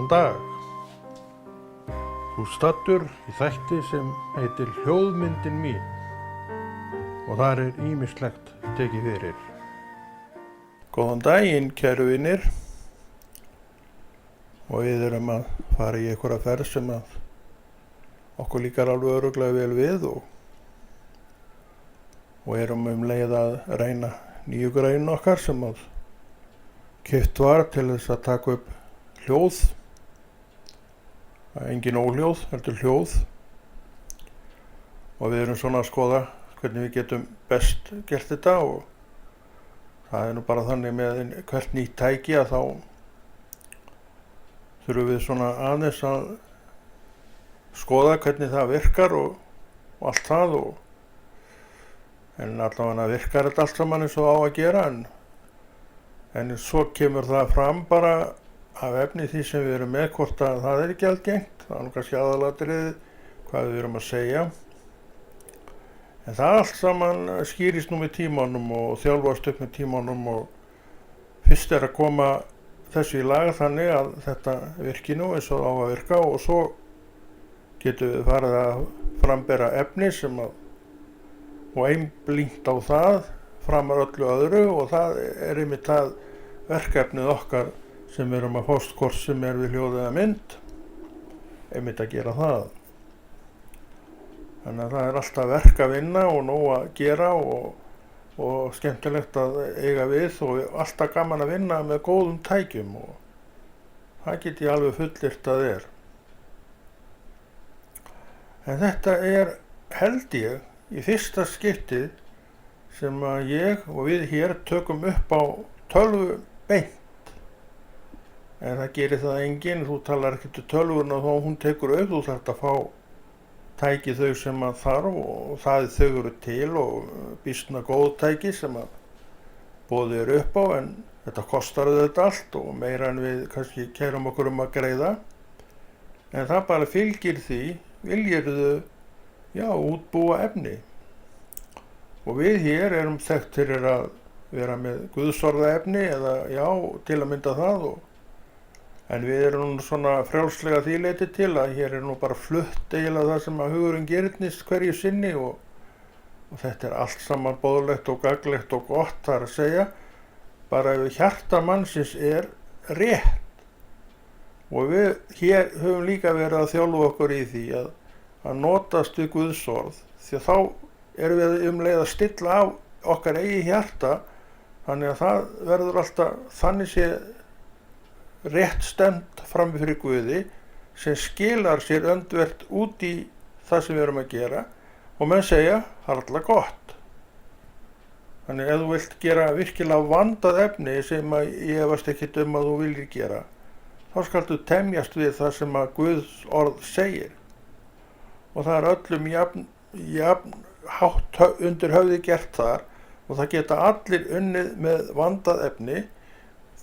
Góðan dag. Þú stattur í þætti sem heitir Hljóðmyndin mín og þar ýmislegt tekið fyrir. Góðan daginn, kæru vinir. Og við erum að fara í einhverja ferð sem að okkur líkar alveg örugglega vel við og erum leið að reyna nýju grein okkar sem að keypt var til þess að taka upp hljóð. Engin óhljóð, heldur hljóð. Og við erum svona að skoða hvernig við getum best gert þetta og það nú bara þannig með hvert nýtt tæki að þá þurfum við svona aðeins að skoða hvernig það virkar og allt það en allavega virkar þetta allt saman eins og á að gera en svo kemur það fram bara af efni því sem við erum með hvort að það ekki algengt, það nú kannski aðalatriðið hvað við erum að segja. En það allt saman skýrist nú með tímanum og þjálfast upp með tímanum og fyrst að koma þessu í lag þannig að þetta virki nú eins og á að virka og svo getum við farið að frambera efni sem að og einblínt á það framar öllu öðru og það einmitt það verkefnið okkar sem við erum að fást hvort sem við hljóð eða mynd einmitt að gera það. Þannig að það alltaf verk að vinna og nóg að gera og skemmtilegt að eiga við og alltaf gaman að vinna með góðum tækjum og það get ég alveg fullyrt að En þetta held ég í fyrsta skiptið sem að ég og við hér tökum upp á tölvu beint. En það gerir það enginn, þú talar ekkert tölvuna og hún tekur upp, þú þarft að fá tæki þau sem að þarf og það þau eru til og býsna góð tæki sem að boðið upp á en þetta kostar þetta allt og meira en við kannski kærum okkur að greiða. En það bara fylgir því, viljirðu útbúa efni. Og við hér erum þekkt fyrir að vera með guðsorða efni eða til að mynda það en við erum svona frjálslega því leyti til að hér nú bara flutt eiginlega það sem að hugurinn gerðnist hverju sinni og þetta allt saman boðlegt og gagnlegt og gott þar að segja bara ef hjarta mannsins rétt og við hér höfum líka verið að þjálfa okkur í því að notast við guðsorð því að þá erum við leið að stilla af okkar eigi hjarta þannig að það verður alltaf þannig sé rétt stend fram fyrir Guði sem skilar sér öndvert út í það sem við erum að gera og menn segja harla gott. Þannig ef þú vilt gera virkilega vandað efni sem að ég efast ekkert að þú viljir gera þá skaltu temjast við það sem að Guðs orð segir og það öllum jafn hátt undir höfði gert þar og það geta allir unnið með vandað efni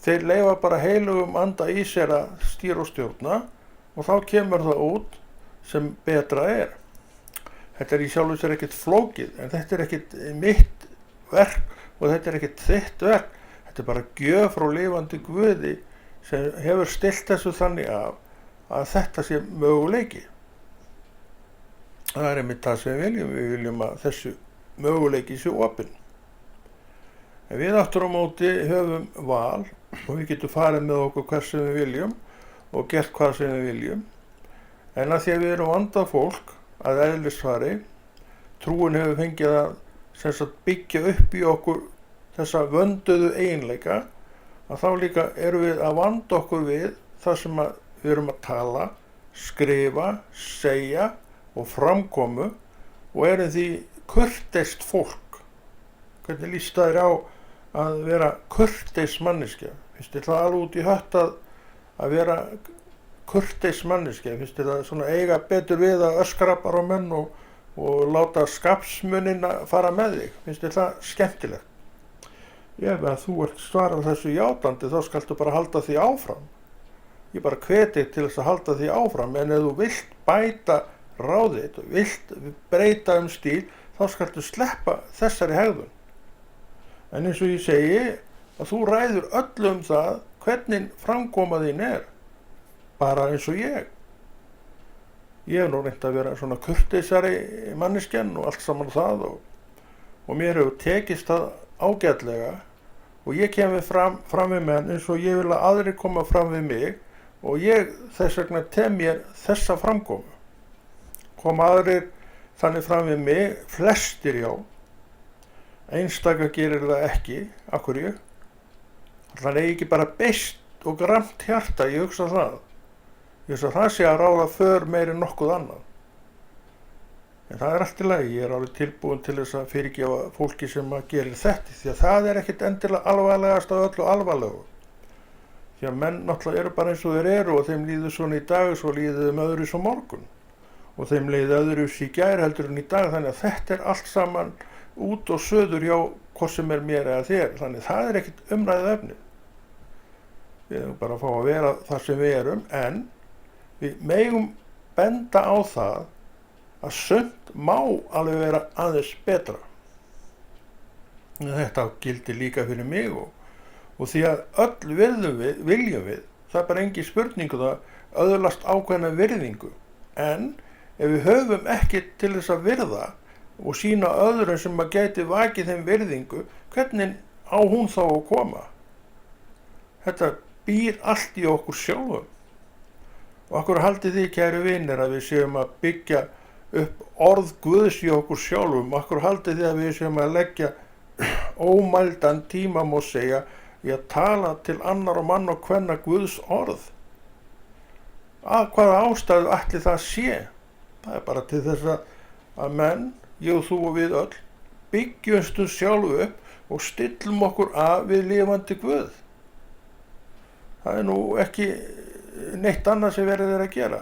þeir leyfa bara heilugum anda í sér að stýra og stjórna og þá kemur það út sem betra Þetta í sjálfu sér ekkert flókið en þetta ekkert mitt verk og þetta ekkert þitt verk þetta bara gjöf frá lifandi Guði sem hefur stillt þessu þannig af að þetta sé möguleiki. Það einmitt það sem við viljum að þessu möguleiki sé opinn. En við aftur á móti höfum val og við getum farið með okkur hvað sem við viljum og gert hvað sem við viljum. En að því að við erum vandað fólk að eðlisfari, trúin hefur fengið að byggja upp í okkur þessa vönduðu eiginleika, að þá líka erum við að vanda okkur við það sem við erum að tala, skrifa, segja og framkomu og erum því kurteist fólk. Hvernig líst það á að vera kurteis manneskja? Finnst þér það alveg út í hött að vera kurteis manneskja? Finnst þér það svona eiga betur við að öskra bara á menn og láta skapsmunina fara með þig? Finnst þér það skemmtilegt? Ef að þú ert svarað þessu játandi þá skaltu bara halda því áfram. Ég bara hvet þig til þess að halda því áfram en ef þú vilt bæta ráðið og vilt breyta stíl þá skaltu sleppa þessari hegðun. En eins og ég segi að þú ræður öllu það hvernig framkoma þín bara eins og ég. Ég hef nú reynt að vera svona kurteisari manneskjan og allt saman það og mér hefur tekist það ágætlega og ég kem fram við menn eins og ég vil að aðrir koma fram við mig og ég þess vegna tem mér þessa framkomu. Koma aðrir þannig fram við mig, flestir já, einstaka gerir það ekki, af hverju? Þannig ekki bara beist og gramt hjarta, ég hugsa það. Ég hugsa það sé að ráða för meiri nokkuð annað. En það allt í lagi, ég alveg tilbúin til þess að fyrirgefa fólki sem að gerir þetta, því að það ekkert endilega alvarlegast af öllu alvarlegu. Því að menn náttúrulega eru bara eins og þeir eru og þeim líður svona í dag og svo líður þeim öðru svo morgun. Og þeim líður öðru í gær heldur en í dag, þannig að þetta allt saman út og söður hjá hvort sem mér eða þér, þannig það ekkert umræðið efni. Við erum bara að fá að vera þar sem við erum, en við megum benda á það að sumt má alveg vera aðeins betra. Þetta gildir líka fyrir mig og því að öll viljum við, það er bara engin spurningu það öðlast ákveðna virðingu, en ef við höfum ekki til þess að virða og sýna öðrum sem að gæti vakið þeim virðingu, hvernig á hún þá að koma? Þetta býr allt í okkur sjálfum. Og okkur haldið þið, kæru vinir, að við séum að byggja upp orð Guðs í okkur sjálfum. Okkur haldið þið að við séum að leggja ómældan tíma, má segja, í að tala til annar og mann og kvenna Guðs orð. Að hvaða ástæðu ætli það sé? Það er bara til þess að menn, ég og þú og við öll, byggjumstum sjálfu upp og stillum okkur af við lifandi Guð. Það er nú ekki neitt annað sem verið að gera.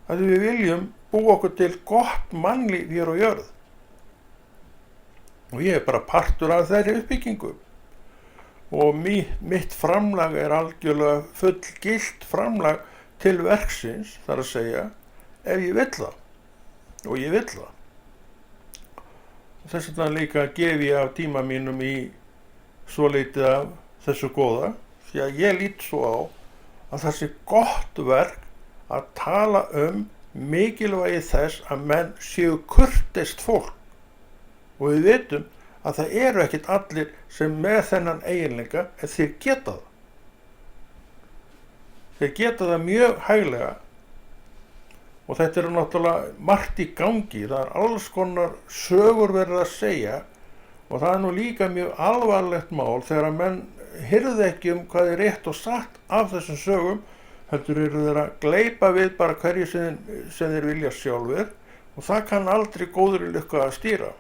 Það við viljum búa okkur til gott mannlíf hér á jörð. Og ég er bara partur af þeirri uppbyggingu. Og mitt framlag er algjörlega fullgilt framlag til verksins, þar að segja, ef ég vill það. Og ég vill það. Þess vegna líka gef ég af tíma mínum í svolítið af þessu góða, því að ég lít svo á að það sé gott verk að tala mikilvægi þess að menn séu kurteist fólk. Og við vitum að það eru ekkert allir sem með þennan eiginleika, en þeir geta það. Þeir geta það mjög hæglega. Og þetta eru náttúrulega margt í gangi, það er alls konar sögur verið að segja og það er nú líka mjög alvarlegt mál þegar að menn hirðu ekki hvað er rétt og satt af þessum sögum, heldur eru þeir að gleypa við bara hverju sem þeir vilja sjálfur og það kann aldrei góðri lukku að stýra.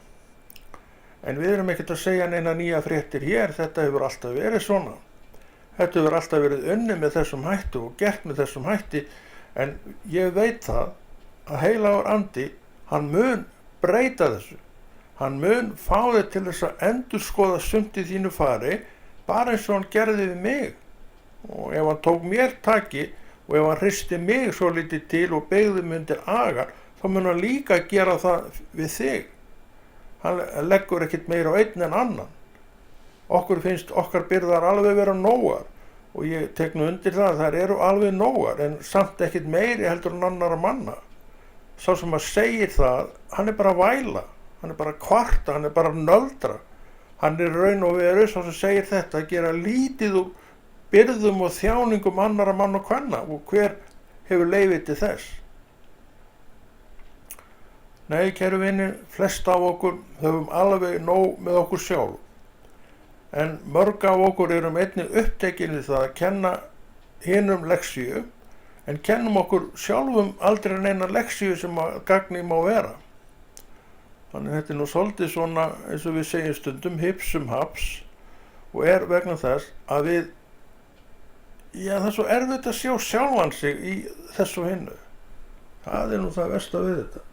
En við erum ekkert að segja neina nýja fréttir hér, þetta hefur alltaf verið svona. Þetta hefur alltaf verið unnið með þessum hætti og gert með þessum hætti. En ég veit það að heilagur andi, hann mun breyta þessu. Hann mun fá þig til þess að endurskoða sumt í þínu fari, bara eins og hann gerði við mig. Og ef hann tók mér taki og ef hann hristi mig svo lítið til og beygði mig undir agar, þá mun hann líka gera það við þig. Hann leggur ekkert meira á einn en annan. Okkur finnst okkar byrðar alveg vera nógar. Og ég tek nú undir það, þær eru alveg nógar, en samt ekkert meiri heldur en annara manna. Sá sem að segir það, hann er bara að væla, hann er bara að kvarta, hann er bara að nöldra. Hann er raun og veru, sá sem segir þetta, að gera lítið úr byrðum og þjáningum annara manna og kvenna, og hver hefur leyfi til þess? Nei, kæru vinir, flest af okkur höfum alveg nóg með okkur sjálf. En mörg af okkur erum einnig upptekin við það að kenna hinum leksíu, en kennum okkur sjálfum aldrei neina leksíu sem að gagni má vera. Þannig þetta er nú svolítið svona, eins og við segjum stundum, hipp sem haps, og er vegna þess að það er svo erfitt að sjá sjálfan sig í þessu hinnu. Það er nú það versta við þetta.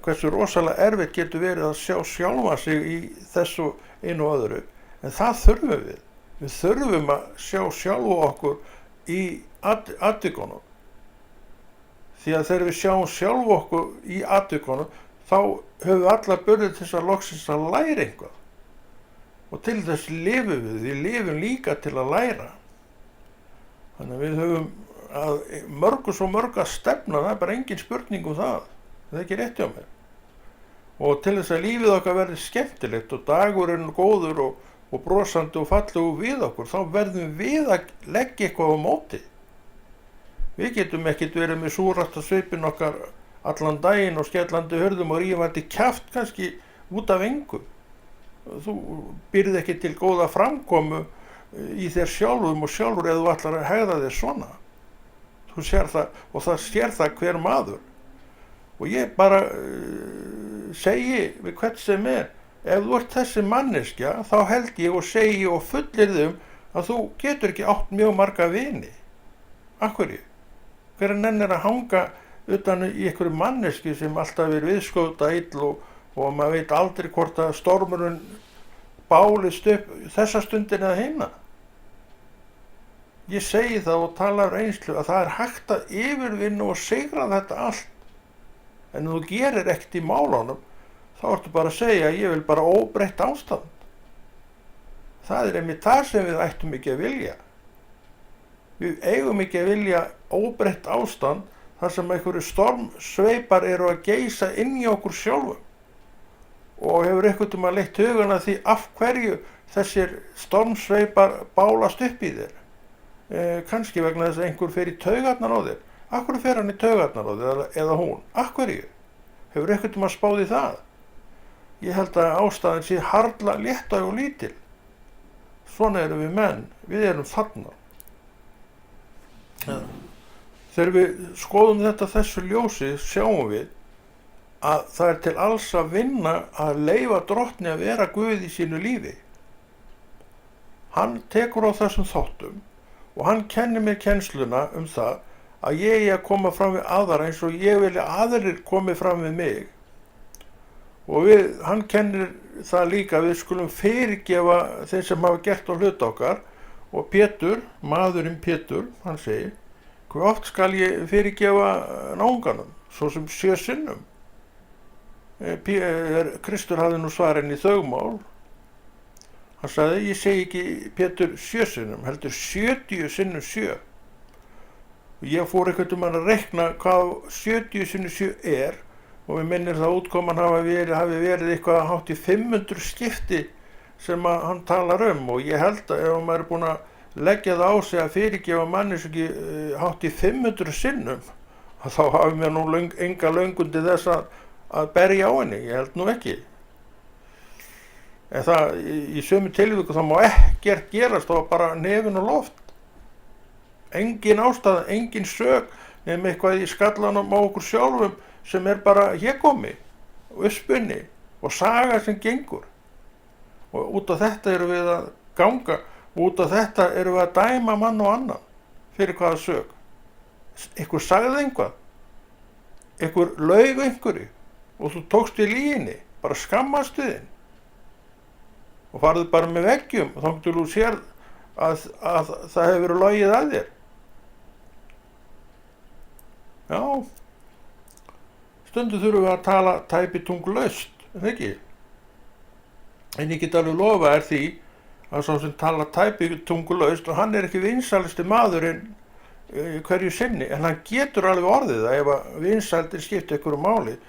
Hversu rosalega erfitt getur verið að sjá sjálfa sig í þessu einu og öðru, en það þurfum við. Við þurfum að sjá sjálfu okkur í atvikunum. Því að þegar við sjáum sjálfu okkur í atvikunum, þá höfum við allar burði til þess að loksins að læra eitthvað. Og til þess lifum við lifum líka til að læra. Þannig að við höfum svo mörg að stefna, það bara engin spurning það. Það ekki rétt hjá mér. Og til þess að lífið okkar verði skemmtilegt og dagurinn góður og brosandi og fallegu við okkur, þá verðum við að leggja eitthvað á móti. Við getum ekkert verið með súrasta svipinn okkar allan daginn og skellandi hurðum og rífandi kjaft kannski út af engu. Þú býrð ekki til góða framkomu í þér sjálfum og sjálfur eða þú ætlar að hegða þér svona. Þú sér það og það sér það hver maður. Og ég bara segi við hvern sem ef þú ert þessi manneskja, þá held ég og segi og fullyrði að þú getur ekki átt mjög marga vini. Af hverju? Hver nennir að hanga utan í einhverju manneski sem alltaf viðskjóta ill og maður veit aldrei hvort að stormurinn bálist upp þessa stundin eða hina. Ég segi það og tala af reynslu að það hægt að yfirvinna og sigra þetta allt. En ef þú gerir ekkert í málunum, þá ertu bara að segja að ég vil bara óbreytt ástand. Það einmitt það sem við ættum ekki að vilja. Við eigum ekki að vilja óbreytt ástand þar sem einhverju stormsveipar eru að geysa inn í okkur sjálfum. Og hefur einhvern tímann leitt hugan að því af hverju þessir stormsveipar bálast upp í þér. Kannski vegna þess að einhver fer í taugarnar á þér. Af hverju fer hann í taugarnar á þér eða hún? Af hverju? Hefur einhvern tímann spáð í það? Ég held að ástæðan sé harla léttvæg og lítil. Svona erum við menn. Við erum þarna. Þegar við skoðum þetta þessu ljósi sjáum við að það er til alls að vinna að leyfa Drottni að vera Guð í sínu lífi. Hann tekur á þessum þáttum og hann kennir mér kennsluna það að ég eigi að koma fram við aðra eins og ég vilja aðrir komi fram við mig. Og hann kennir það líka að við skulum fyrirgefa þeir sem hafa gert á hlut okkar. Og Pétur, maðurinn Pétur, hann segir, hve oft skal ég fyrirgefa náunganum, svo sem 7 sinnum. Kristur hafði nú svarinn í þaugmál. Hann sagði, ég segi ekki Pétur 7 sinnum, heldur 70 sinnum 7. Og ég fór einhvern að reikna hvað 70 sinnum 7 og við minnir það útkoman hafi verið eitthvað hátt í 500 skipti sem hann talar og ég held að ef maður er búinn að leggja það á sig að fyrirgefa manneski hátt í 500 sinnum, þá hafi mér nú enga löngundi þess að berja á henni, ég held nú ekki. En það, í sömu tilvíku þá má ekkert gerast, þá bara nefin og loft. Engin ástæða, engin sök, nema eitthvað í skallanum á okkur sjálfum sem er bara hégómi og uppspunni og saga sem gengur. Og út af þetta erum við að ganga og út af þetta erum við að dæma mann og annan fyrir hvaða sök. Einhver sagði einhvað, einhver laug einhverju og þú tókst í lyginni, bara skammastu þinn og farðu bara með veggjum og þá getur þú sér að það hefur verið logið að þér. Já, stundum þurfum við að tala tæpitunglaust, en ekki? En ég get alveg lofa því að sá sem tala tæpitungulaust og hann er ekki vinsælasti maðurinn hverju sinni, en hann getur alveg orðið það ef að vinsældir skipta einhverju máli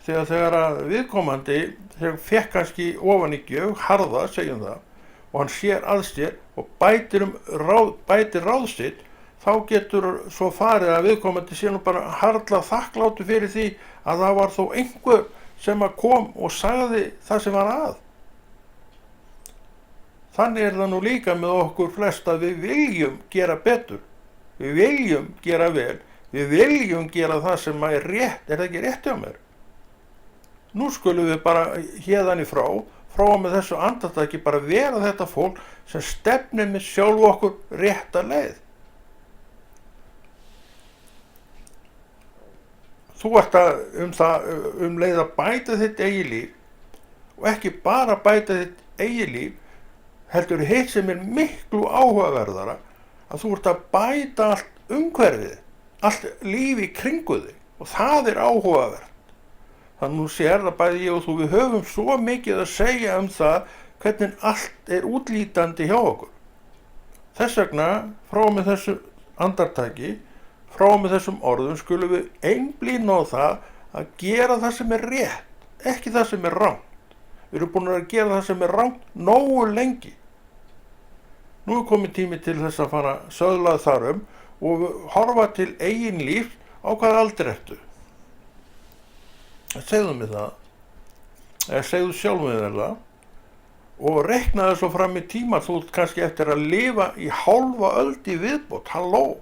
þegar að viðkomandi þegar fekk kannski ofan í gjöf, harða, segjum það, og hann sér að sér og bætir ráð sitt, þá getur svo farið að viðkomandi sé nú bara harla þakklátur fyrir því að það var þó einhver sem að kom og sagði það sem var að. Þannig er það nú líka með okkur flest að við viljum gera betur, við viljum gera vel, við viljum gera það sem er rétt, er það ekki rétt hjá mér? Nú skulum við bara héðan í frá með þessu andartaki bara vera þetta fólk sem stefnir með sjálf okkur rétta leið. Þú ert leið að bæta þitt eigið líf og ekki bara bæta þitt eigið líf, heldur hitt sem er miklu áhugaverðara að þú ert að bæta allt umhverfið, allt líf í kringu þig og það er áhugavert. Þannig nú sér það bæði ég og þú, við höfum svo mikið að segja það hvernig allt er útlítandi hjá okkur. Þess vegna frá með þessu andartaki frá með þessum orðum skulum við einblína á það að gera það sem er rétt, ekki það sem er rangt. Við erum búin að gera það sem er rangt nógu lengi. Nú er komið tími til þess að fara söðlað þar og horfa til eigin líf á hvað aldrei ertu. Segðu mig það, eða segðu sjálf mig það og reiknaðu svo fram í tíma þú kannski eftir að lifa í hálfa öld í viðbót, halló.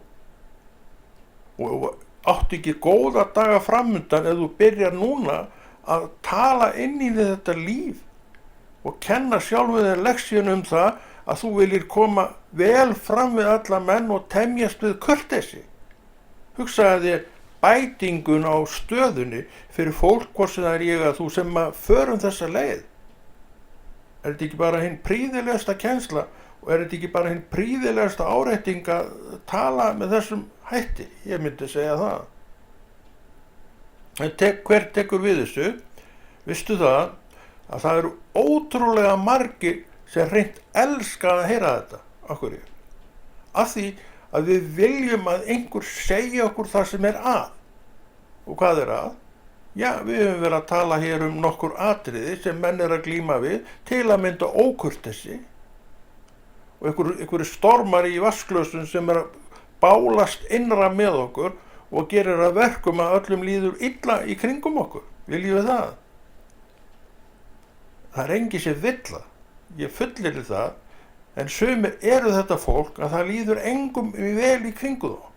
Og áttu ekki góða daga framundan ef þú byrjar núna að tala inn í þetta líf og kenna sjálfum þér leksíun það að þú viljir koma vel fram við alla menn og temjast við kurteisi. Hugsaðu þér bætingun á stöðunni fyrir fólk hvort sem það ég að þú sem að förum þessa leið. Er þetta ekki bara hinn prýðilegasta kennsla og er þetta ekki bara hinn prýðilegasta árétting að tala með þessum hætti? Ég myndi segja það. En hver tekur við þessu? Vistu það að það eru ótrúlega margir sem hreint elska að heyra þetta. Af hverju? Af því að við viljum að einhver segja okkur það sem er að. Og hvað er að? Já, við höfum verið að tala hér nokkur atriði sem menn er að glíma við, til að mynda ókurteisi og einhverju stormar í vatnsglösum sem er að bálast innra með okkur og gerir að verkum að öllum líður illa í kringum okkur. Viljum við það? Það er engin sem vill það. Ég fullyrði það, en sumir eru þetta fólk að það líður engum vel í kringu þá.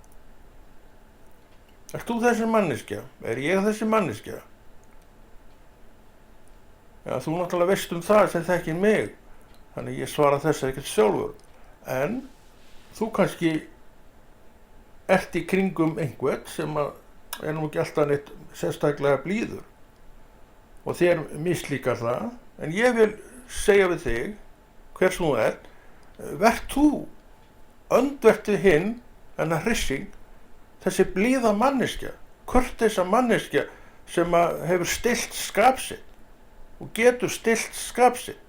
Ert þú þessi manneskja? Er ég þessi manneskja? Já, þú náttúrulega veist það sem þekkir mig, þannig ég svara þess ekkert sjálfur. En þú kannski ert í kringum einhvern sem er nú ekki alltaf neitt sérstaklega blíður og þér mislíkar það, en ég vil segja við þig, hvers nú vert þú öndvert við hinn, hennar hrissing, þessi blíða manneskja, kurteisa manneskja sem hefur stillt skap sitt og getur stillt skap sitt.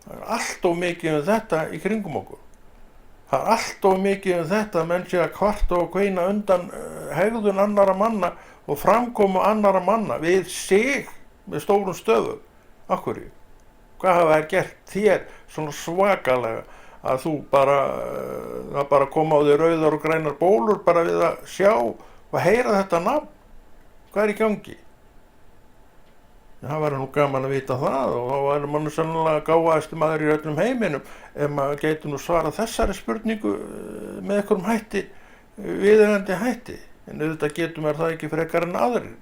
Það er allt of mikið þetta í kringum okkur. Það er allt of mikið þetta að menn sé að kvarta og kveina undan hegðun annara manna og framkomu annara manna við sig með stórum stöfum. Af hverju? Hvað hafa þær gert þér svona svakalega að þú bara koma á þig rauðar og grænar bólur bara við að sjá og heyra þetta nafn? Hvað er í gangi? Það væri nú gaman að vita það og þá væri mann sannlega gáfaðasti maður í öllum heiminum ef maður gæti nú svara þessari spurningu með einhverjum hætti, viðeigandi hætti. En auðvitað getur maður það ekki frekar en aðrir.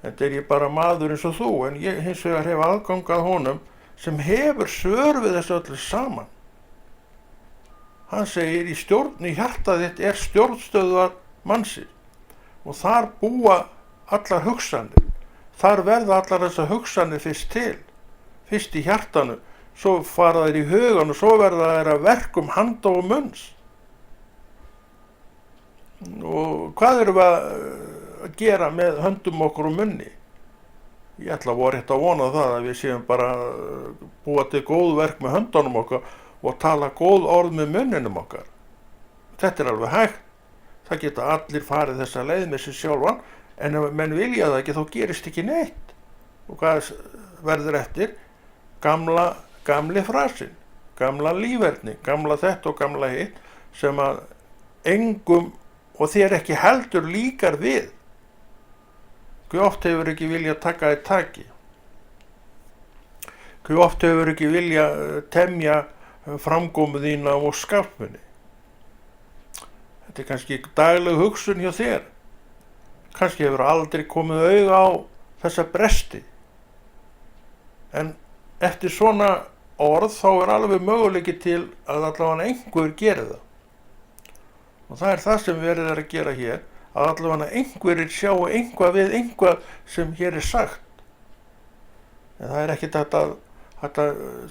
Þetta er ég bara maður eins og þú, en ég hins vegar hef aðgang að honum sem hefur svör við þessu öllu saman. Hann segir í hjarta þitt er stjórnstöðvar mannsins og þar búa allar hugsanir. Þar verða allar þessar hugsanir fyrst til, fyrst í hjartanu, svo fara þær í hugan og svo verða þær að verkum handa og munns. Og hvað erum við að gera með höndum okkur og munni? Ég ætla rétt að vona það að við séum bara búa til góð verk með höndunum okkar og tala góð orð með munninum okkar. Þetta er alveg hægt. Það geta allir farið þessa leið með sér sjálfan, en ef menn vilja það ekki þá gerist ekki neitt. Og hvað verður eftir? Gamli frasinn, gamla líferni, gamla þetta og gamla hitt sem að engum og þér ekki heldur líkar við. Hve oft hefur ekki vilja taka þér taki? Hve oft hefur ekki vilja temja framkomu þína og skapmunni? Þetta er kannski dagleg hugsun hjá þér. Kannski hefur aldrei komið auga á þessa bresti. En eftir svona orð þá er alveg möguleiki til að allavega einhver geri það. Og það er það sem verið er að gera hér, að allavega einhverjir sjáu einhvað við einhvað sem hér er sagt. En það er ekki þetta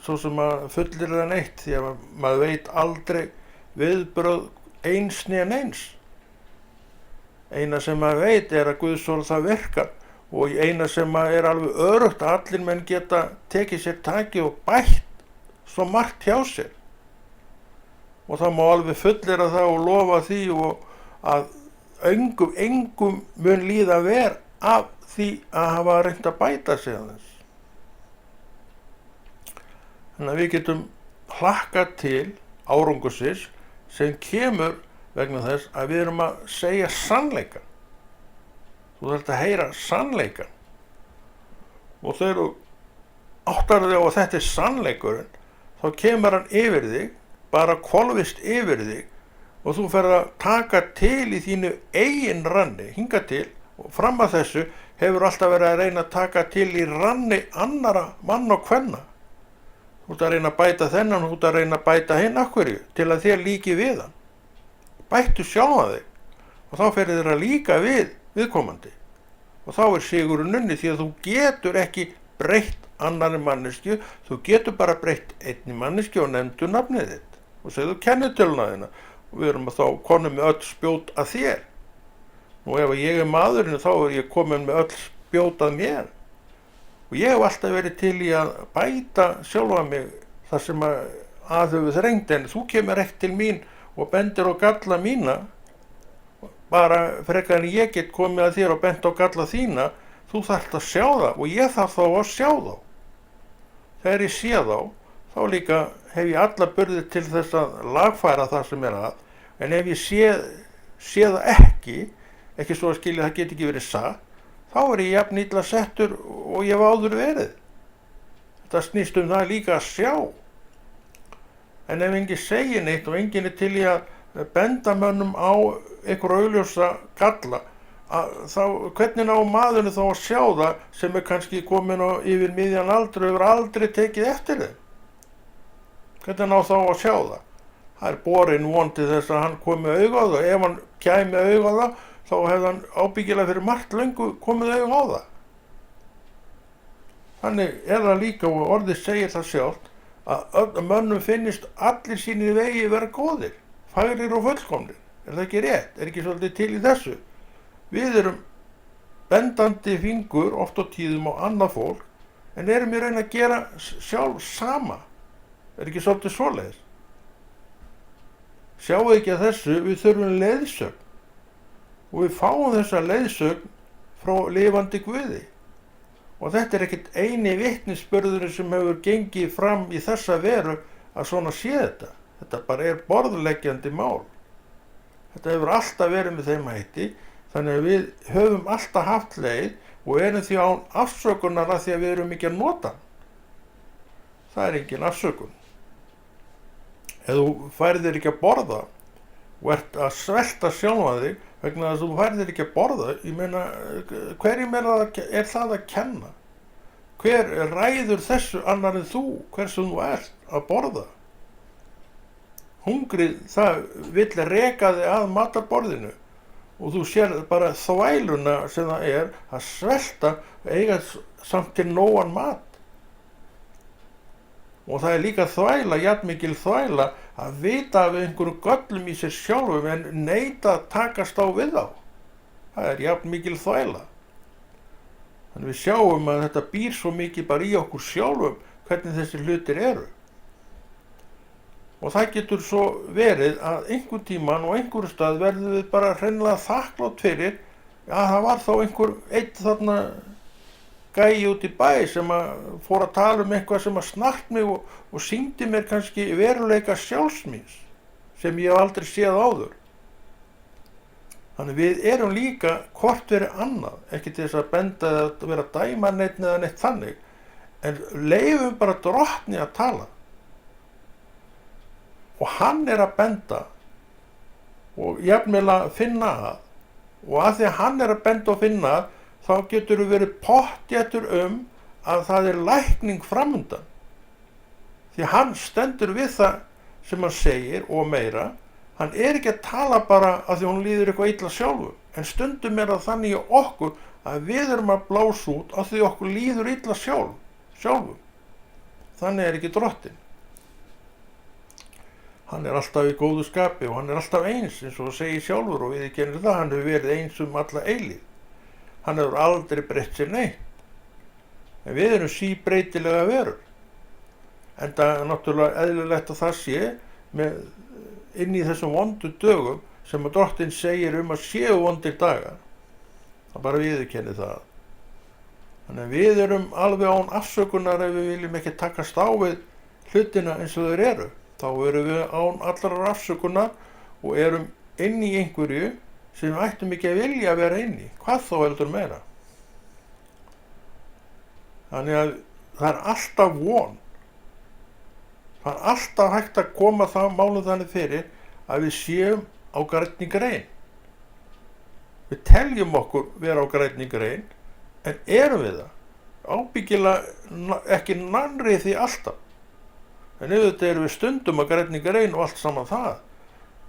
svo sem að fullir það neitt, því að maður veit aldrei viðbrögð eins né neins. Eina sem maður veit er að Guðsorð það virkar og eina sem er alveg öruggt að allir menn geta tekið sér taki og bætt svo margt hjá sér. og það má alveg fullera það og lofa því og að engum mun líða ver af því að hafa reynt að bæta sig að þess. Þannig að við getum hlakkað til árangursins sem kemur vegna þess að við erum að segja sannleikann. Þú þarft að heyra sannleikann. Og þegar þú áttar þig á að þetta er sannleikurinn, þá kemur hann yfir þig, bara hvolfist yfir þig og þú ferð að taka til í þínu eigin ranni, hingað til og fram að þessu hefur alltaf verið að reyna að taka til í ranni annara mann og kvenna. Þú ert að reyna að bæta þennan, þú ert að reyna að bæta hinn, af hverju? Til að þér líki við hann. Bættu sjálfa þig og þá ferð þér að líka við viðkomandi. Og þá er sigurinn unnið því að þú getur ekki breytt annarri manneskju, þú getur bara breytt einni manneskju og nefndu nafnið þitt og segðu kennitöluna þína og við erum þá konum með öll spjót að þér. Nú ef ég er maðurinn þá er ég komin með öll spjót að mér og ég hef alltaf verið til í að bæta sjálfa mig þar sem að höfu þrengt, en þú kemur ekki til mín og bendir á galla mína bara frekar en ég get komið að þér og bent á galla þína. Þú þarft að sjá það og ég þarf þá að sjá þá. Þegar ég sé þá líka hef ég alla burði til þess að lagfæra það sem er að, en ef ég sé það ekki svo að skilja það geti ekki verið satt, þá er ég jafn illa settur og ég hef áður verið. Þetta snýst um það líka að sjá. En ef enginn segir neitt og enginn er til í að benda mönnum á einhver augljósa galla, þá hvernig á maðurinn þá að sjá það sem er kannski komin yfir miðjan aldur og hefur aldrei tekið eftir þeim? Hvernig á þá að sjá það? Það er borin von til þess að hann komi auga á það. Ef hann kæmi auga á það, þá hefði hann ábyggilega fyrir margt löngu komið auga á það. Þannig er það líka, og orðið segir það sjálft, að mönnum finnist allir sínir vegi vera góðir, fagrir og fullkomnir. Er það ekki rétt? Er ekki svolítið til í þessu? Við erum bendandi fingur oft á tíðum á annað fólk, en erum í raun að gera sjálf sama. Er ekki svolítið svoleiðis? Sjáu ekki að þessu, við þurfum leiðsögn og við fáum þessa leiðsögn frá lifandi Guði. Og þetta er ekkert eini vitnisburðurinn sem hefur gengið fram í þessa veru að svona sé þetta. Þetta bara er borðleggjandi mál. Þetta hefur alltaf verið með þeim hætti, þannig að við höfum alltaf haft leið og erum því án afsökunar að því að við erum ekki að nota hann. Það er engin afsökun. Ef þú færðir ekki að borða og ert að svelta sjálfa þig vegna þess að þú færðir ekki að borða, ég meina, hverjum er það að kenna? Hver ræður þessu annar en þú, hversu þú ert að borða? Hungrið, það vill reka þig að matarborðinu og þú sér bara þvæluna sem það er að svelta eiga samt til nógan mat. Og það er líka þvæla, jafnmikil þvæla, að vita af einhverjum göllum í sér sjálfum en neita að takast á við þá. Það er jafnmikil þvæla. Þannig við sjáum að þetta býr svo mikið bara í okkur sjálfum hvernig þessi hlutir eru. Og það getur svo verið að einhver tíman og einhver stað verðum við bara hreinlega þakklátt fyrir að það var þá einn þarna gæi út í bæ sem fór að tala eitthvað sem snart mig og sýndi mér kannski veruleika sjálfsmíns sem ég hef aldrei séð áður. Þannig við erum líka hvort verið annað, ekki til þess að benda að vera dæma neitt eða neitt þannig, en leyfum bara Drottni að tala. Og hann er að benda og jafnvel að finna að, og að því að hann er að benda og finna að, þá getur við verið pottþéttur að það er lækning framundan. Því hann stendur við það sem hann segir og meira. Hann er ekki að tala bara að því hún líður eitthvað illa sjálfur, en stundum er það þannig í okkur að við erum að blása út að því okkur líður illa sjálfur. Þannig er ekki Drottinn. Hann er alltaf í góðu skapi og hann er alltaf eins, eins og segir sjálfur, og við kennum það, hann hefur verið eins alla eilíð. Hann hefur aldrei breytt sér neitt. En við erum síbreytilega verur. En það er náttúrulega eðlilegt að það sé með inn í þessum vondu dögum sem að Drottinn segir að séu vondir dagar. Það bara viðurkenni það. Þannig að við erum alveg án afsökunar ef við viljum ekki takast á við hlutina eins og þeir eru. Þá erum við án allrar afsökunar og erum inn í einhverju sem við ættum ekki að vilja vera inn í. Hvað þá heldur meira? Þannig að það er alltaf von. Það er alltaf hægt að koma það málum þannig fyrir að við séum á grænni grein. Við teljum okkur vera á grænni grein, en erum við það? Ábyggilega ekki nærri því alltaf. En auðvitað erum við stundum á grænni grein og allt saman það.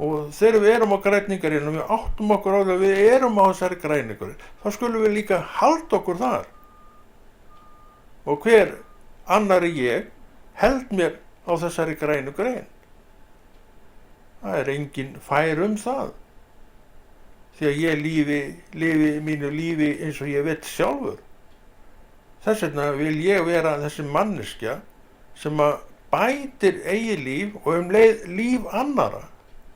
Og þegar við erum á grænni grein og við áttum okkur á því að við erum á þessari grænni grein, þá skulum við líka halda okkur þar. Og hver annar ég held mér á þessari grænu grein? Það er engin fær það. Því að ég lifi mínu lífi eins og ég veit sjálfur. Þess vegna vil ég vera þessi manneskja sem að bætir eigið líf og leið líf annara.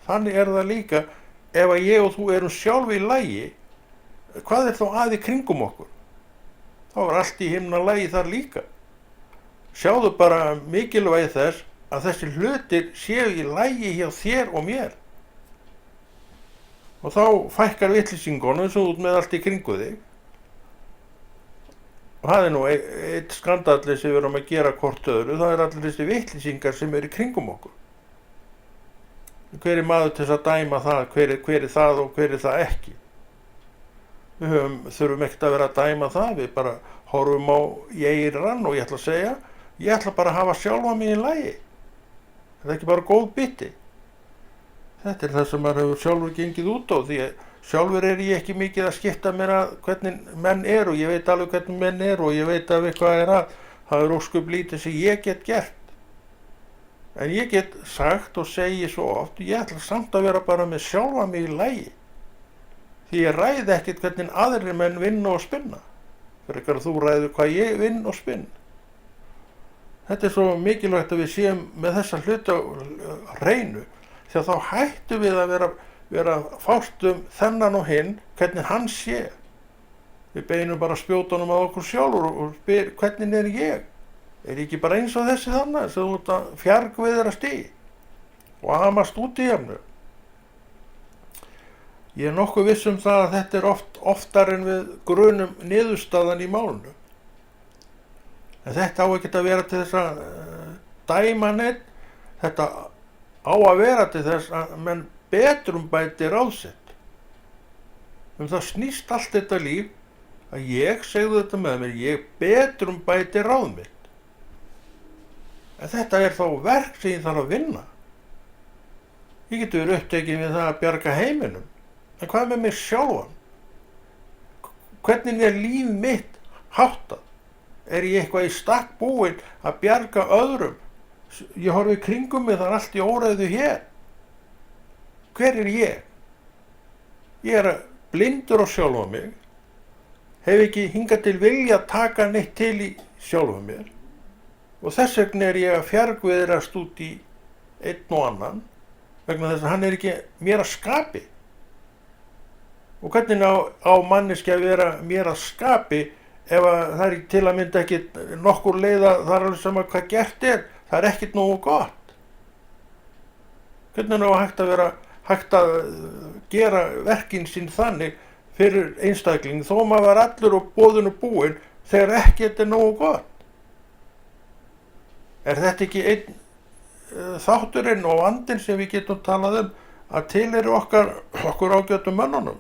Þannig er það líka ef að ég og þú erum sjálf í lagi, hvað er þá að í kringum okkur? Þá er allt í himnalagi þar líka. Sjáðu bara mikilvægi þess að þessi hlutir séu í lagi hjá þér og mér. Og þá fækkar vitleysingunum svo út með allt í kringu þig. Og það er nú eitt skandalli sem við erum að gera hvort öðru, það er allir þessi vitleysingar sem eru í kringum okkur. Hver er maður til að dæma það, hver er það og hver er það ekki? Við þurfum ekkert að vera að dæma það, við bara horfum á eirann og ég ætla að segja, ég ætla bara að hafa sjálfa mig í lagi. Það er ekki bara góð biti. Þetta er það sem maður hefur sjálfur gengið út á, því að sjálfur er ég ekki mikið að skipta mér að hvernig menn eru, ég veit alveg hvernig menn eru og ég veit alveg hvað er að, það er ósköp lítið sem ég get gert. En ég get sagt og segi svo oft, ég ætla samt að vera bara með sjálfa mig í lagi. Því ég ræði ekkert hvernig aðrir menn vinna og spinna. Fyrir ekki að þú ræður hvað ég vinn og spinn. Þetta er svo mikilvægt að við séum með þessa hluti á hreinu, því að þá hættum við að vera fást þennan og hinn, hvernig hann sé. Við beinum bara spjótunum að okkur sjálfur og spyr hvernig er ég? Er ég ekki bara eins og þessi þannig sem þú ert að fjargviðrast í og amast út í hefnu? Ég er nokkuð viss það að þetta er oftar en við grunum niðurstaðan í málinu. En þetta á ekki að vera til þess að dæma neitt, þetta á að vera til þess að menn betrumbæti ráð sitt. Það snýst allt þetta líf að ég, segðu þetta með mér, ég betrumbæti ráð mitt. En þetta er þá verk sem ég þarf að vinna. Ég geti verið upptekinn við það að bjarga heiminum. En hvað með mig sjálfan? Hvernig er líf mitt háttað? Er ég eitthvað í stakk búinn að bjarga öðrum? Ég horfi í kringum mig, það er allt í óreiðu hér. Hver er ég? Ég er blindur á sjálfa mig, hef ekki hingað til vilja að taka neitt til í sjálfa mér og þess vegna er ég að fjargviðrast út í einn og annan vegna þess að hann er ekki mér að skapi. Og hvernig á manneskja að vera mér að skapi ef að það er til að mynda ekki nokkur leið að það er alveg sama hvað gert er, það er ekkert nógu gott. Hvernig á hægt að gera verkin sín þannig fyrir einstakling þó maður var allur og boðinu búinn þegar ekkert er nógu gott? Er þetta ekki einn þátturinn og vandinn sem við getum talað að til eru okkur ágætum mönnunum?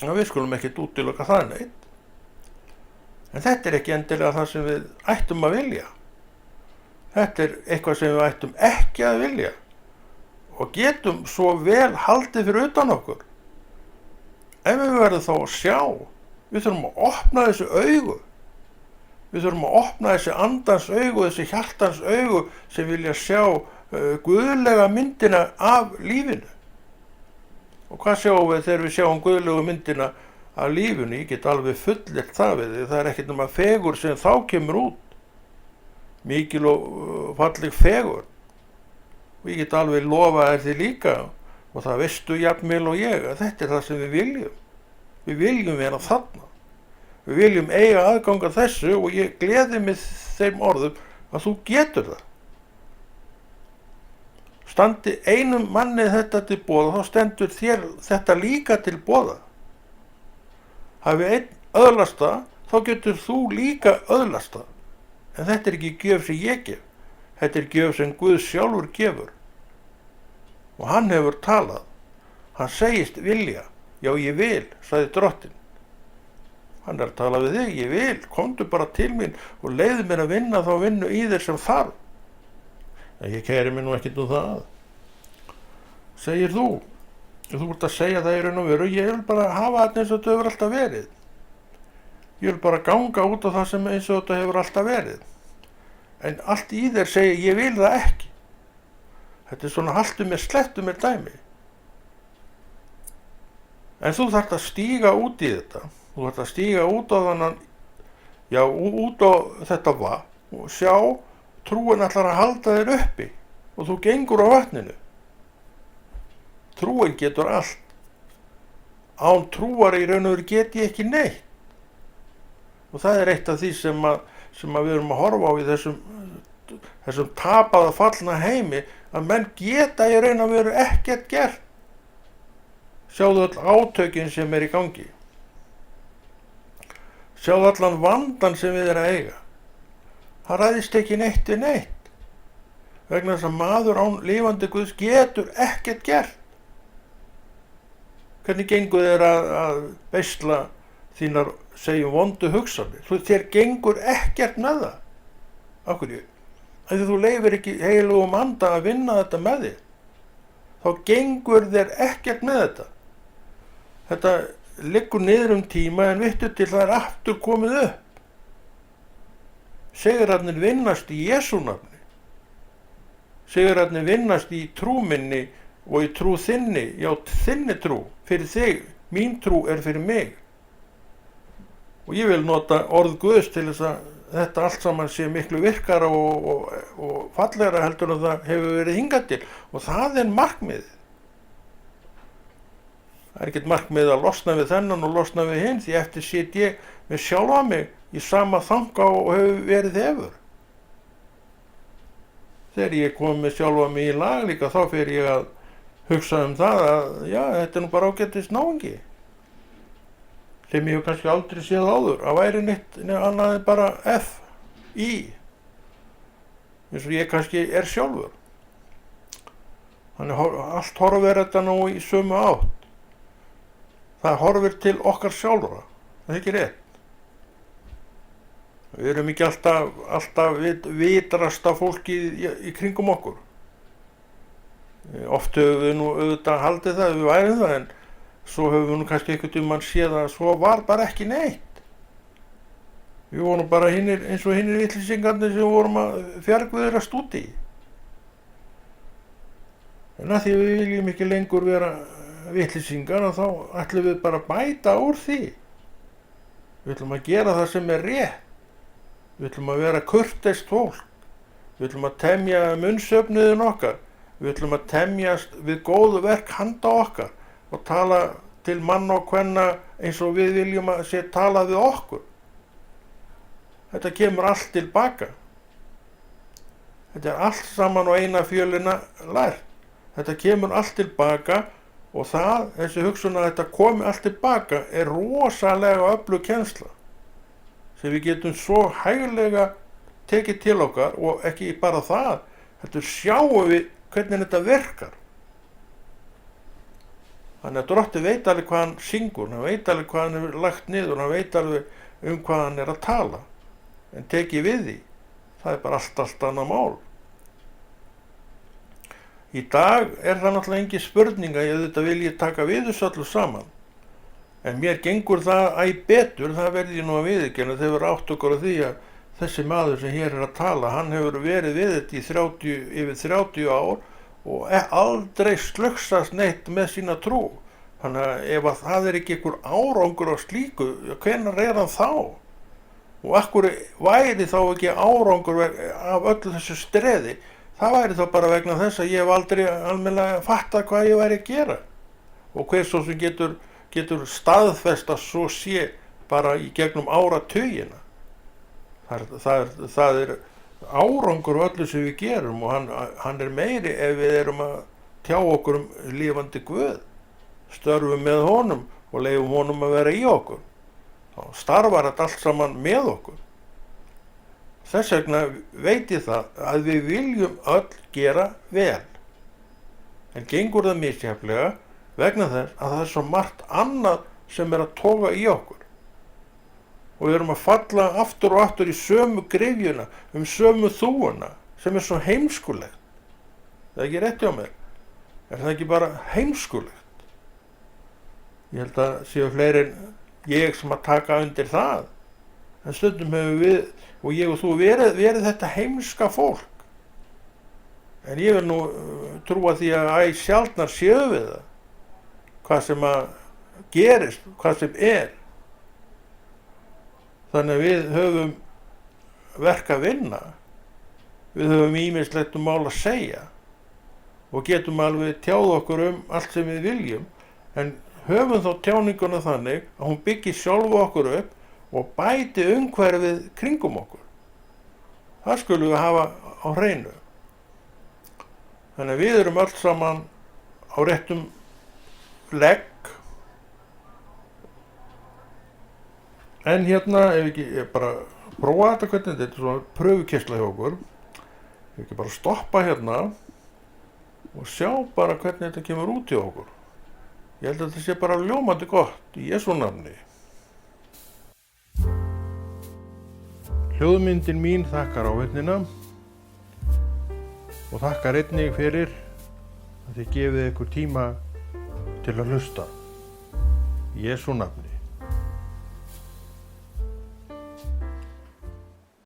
Við skulum ekkert útiloka það neitt. En þetta er ekki endilega það sem við ættum að vilja. Þetta er eitthvað sem við ættum ekki að vilja og getum svo vel haldið fyrir utan okkur. En við verðum þá að sjá, við þurfum að opna þessu augu. Við þurfum að opna þessi andans augu, þessi hjartans augu sem vilja sjá guðlega myndina af lífinu. Og hvað sjáum við þegar við sjáum guðlegu myndina af lífinu? Ég get alveg fullyrt það við því, það er ekkert nema fegur sem þá kemur út. Mikil og falleg fegur. og ég get alveg lofa þér því líka, og það veistu jafnvel og ég, að þetta það sem við viljum. Við viljum vera þarna. Við viljum eiga aðgang að þessu, og ég gleði mig þeim orðum að þú getur það. Standi einum manni þetta til boða, þá stendur þér þetta líka til boða. Hafi einn öðlast það, þá getur þú líka öðlast það. En þetta ekki gjöf sem ég gef. Þetta gjöf sem Guð sjálfur gefur. Og hann hefur talað. Hann segist vilja. Já, ég vil, sagði drottinn. Hann að tala við þig, ég vil, komdu bara til mín og leiðu mér að vinna þá vinnu í þér sem þarf. En ég kæri mig nú ekkert það. Segir þú. Þú ert að segja það í raun og veru, ég vil bara hafa þetta eins og þetta hefur alltaf verið. Ég vil bara ganga út á það sem eins og þetta hefur alltaf verið. En allt í þér segir, ég vil það ekki. Þetta svona haltu mér, slettu mér dæmi. En þú þarft að stíga út í þetta. Þú þarft að stíga út á þannan, já, út á þetta vatn og sjá, trúin ætlar að halda þér uppi og þú gengur á vatninu. Trúin getur allt. Án trúar í raun og veru get ég ekki neitt. Og það eitt af því sem við erum að horfa á í þessum tapaða fallna heimi, að menn geta í raun og veru ekkert gert. Sjáðu öll átökin sem í gangi. Sjáðu allan vandan sem við að eiga. Það ræðist ekki neitt við neitt. Vegna þess að maður án lifandi Guðs getur ekkert gert. Hvernig gengur þér að beisla þínar, segjum, vondu hugsanir? Þér gengur ekkert með það. Af hverju? Þegar þú leyfir ekki heilugum anda að vinna þetta með þér. Þá gengur þér ekkert með þetta. Þetta liggur niður tíma en vittu til það aftur komið upp. Sigurarnir vinnast í Jesú nafni. Sigurarnir vinnast í trú minni og í trú þinni, já, þinni trú, fyrir þig. Mín trú fyrir mig. Og ég vil nota orð Guðs til þess að þetta allt saman sé miklu virkara og fallegra heldur en það hefur verið hingað til. Og það markmiðið. Það ekkert markmið að losna við þennan og losna við hinn, því eftir sit ég með sjálfa mig í sama þanga og hefur verið hefur. Þegar ég kom með sjálfa mig í lag líka, þá fer ég að hugsa það að, já, þetta nú bara ágætis náungi. Sem ég hef kannski aldrei séð áður. Það væri neitt annað en bara F.I. eins og ég kannski sjálfur. Þannig allt horfir þetta nú í sömu átt. Það horfir til okkar sjálfra. Það er ekki rétt. Við erum ekki alltaf vitrasta fólkið í kringum okkur. Oft höfum við nú auðvitað haldið það, við værum það, en svo höfum við nú kannski einhvern mann séð að svo var bara ekki neitt. Við vorum bara eins og hinnir vitleysingarnir sem vorum að fjargviðrast út í. En að því við viljum ekki lengur vera vitleysingar, og þá ætlum við bara að bæta úr því. Við ætlum að gera það sem rétt. Við ætlum að vera kurteist fólk. Við ætlum að temja munnsöfnuðin okkar. Við ætlum að temjast við góðu verk handa okkar og tala til manna og kvenna eins og við viljum að sé talað við okkur. Þetta kemur allt tilbaka. Þetta allt saman á eina fjölina lært. Þetta kemur allt tilbaka. Og þessi hugsun að þetta komi allt tilbaka rosalega öflug kennsla sem við getum svo hæglega tekið til okkar, og ekki bara það, þetta sjáum við hvernig þetta virkar. Þannig að Drottinn veit alveg hvað hann syngur, hann veit alveg hvað hann hefur lagt niður, hann veit alveg hvað hann að tala, en tekið við því, það bara allt annað mál. Í dag það náttúrulega engin spurning að ég vilji taka við þessu öllu saman. En mér gengur það betur, það verði ég nú að viðurkenna, þegar við átt okkur á því að þessi maður sem hér að tala, hann hefur verið við þetta í yfir 30 ár og aldrei slöksast neitt með sína trú. Þannig að ef það ekki einhver árangur á slíku, hvenær hann þá? Og akkur væri þá ekki árangur af öllu þessu streði? Það væri þá bara vegna þess að ég hef aldrei almennilega fattað hvað ég væri að gera og hver svo sem getur staðfest að svo sé bara í gegnum áratugina. Það er árangur af öllu sem við gerum og hann er meiri ef við erum að tjá okkur lifandi Guð, störfum með honum og leyfum honum að vera í okkur. Þá starfar þetta allt saman með okkur. Þess vegna veit ég það að við viljum öll gera vel. En gengur það misjafnlega vegna þess að það er svo margt annað sem er að toga í okkur. Og við erum að falla aftur og aftur í sömu gryfjuna, sömu þúuna, sem er svo heimskulegt. Það er ekki rétt hjá mér. Er það ekki bara heimskulegt? Ég held að séu fleiri en ég sem að taka undir það. En stundum hefur við, og ég og þú, verið þetta heimska fólk. En ég vil nú trúa því að sjaldnar séu við það. Hvað sem að gerist, hvað sem er. Þannig að við höfum verk að vinna. Við höfum ýmislegt mál að segja. Og getum alveg tjáð okkur allt sem við viljum. En höfum þá tjáninguna þannig að hún byggir sjálfu okkur upp og bæti umhverfið kringum okkur. Það skulum við hafa á hreinu. Þannig að við erum öll saman á réttum legg. En hérna, ef ekki bara prófa þetta hvernig þetta er svona pröfukeyrsla hjá okkur. Ef ekki bara stoppa hérna og sjá bara hvernig þetta kemur út hjá okkur. Ég held að þetta sé bara ljómandi gott í Jesú nafni. Hljóðmyndin mín þakkar áheyrnina og þakkar einnig fyrir að þið gefið ykkur tíma til að hlusta í Jesú nafni.